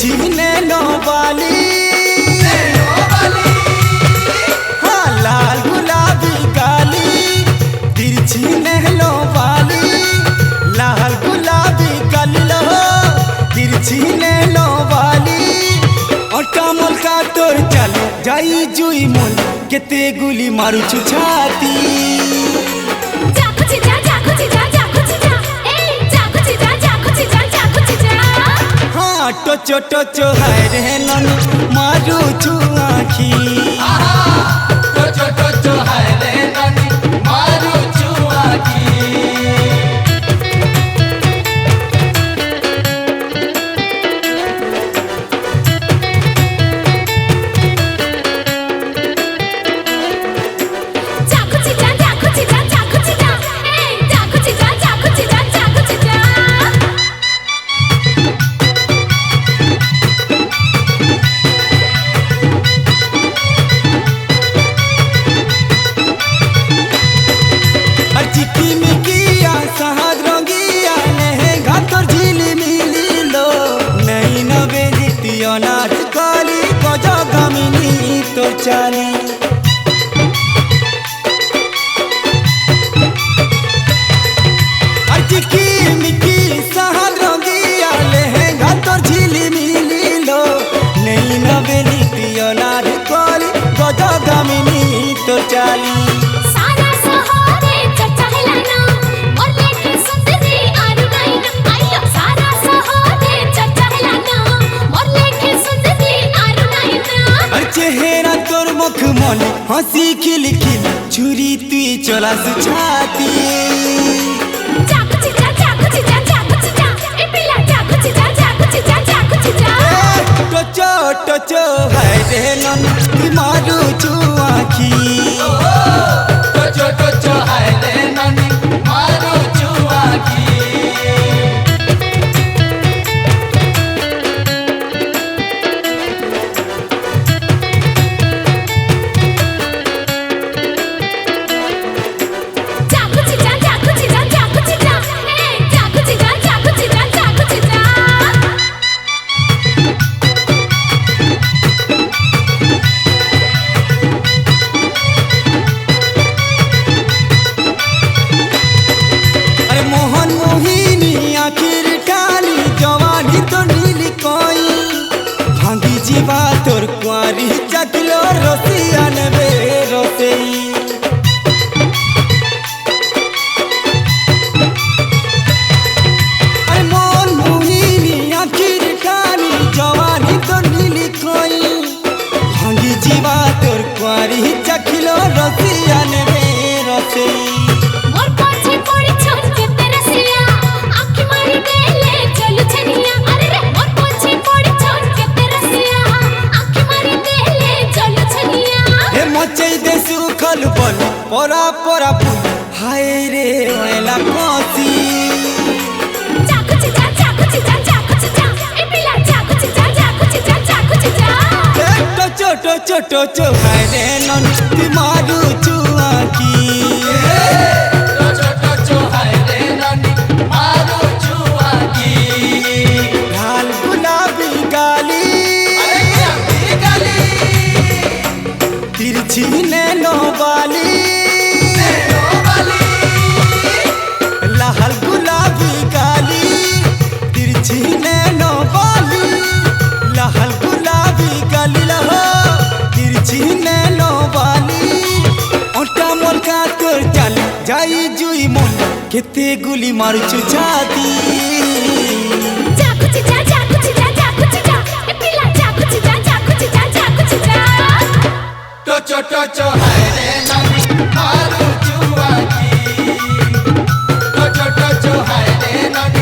तिरछी नैनो वाली हाँ लाल गुलाबी काली तिरछी नैनो वाली लाल गुलाबी काली लो तिरछी नैनो वाली और कमल का तोर चले जाई जुई मन केते गुली मारू छाती टोचो टोचो हाय रे नन मारू आँखी टोचो टोचो हाय रे नन मारू आँखी अनार काली गजा गमिनी तो चाली अर्चिकी मिकी सहद रंगिया लहंगा तो झिली मिली लो नहीं नवेली पियनार काली गजा गमिनी तो चाली चेहरा तोर मुख मन हंसी खिल खिल छुरी तुई चला छाती टोचो टोचो हाय रे नन मारू आँखी टोचो टोचो हाय रे नन मारू आँखी जीवा तोर कुआरी चकलो रोसिया नबे रोसेई अरे मोन मोहिनी आखिर कानी जवानी तो नीली कोई भांगी जीवा तोर कुआरी चकलो रोसिया नबे रोसेई सुखल बल परा परा फूल हाय रे वेला कोसी टोचो टोचो टोचो हाय रे नन मारू आँखी टोचो टोचो हाय रे नन मारू आँखी लाल गुलाबी गाली तिरछी नैनो वाली लाल गुलाबी काली तिरछी नैनो वाली लाल गुलाबी काली लहो तिरछी नैनो वाली ओटा मोल का तोर चल जाई जुई मन केते गुली मारू छाती टोचो टोचो हाय रे नन मारू आँखी टोचो टोचो हाय रे नन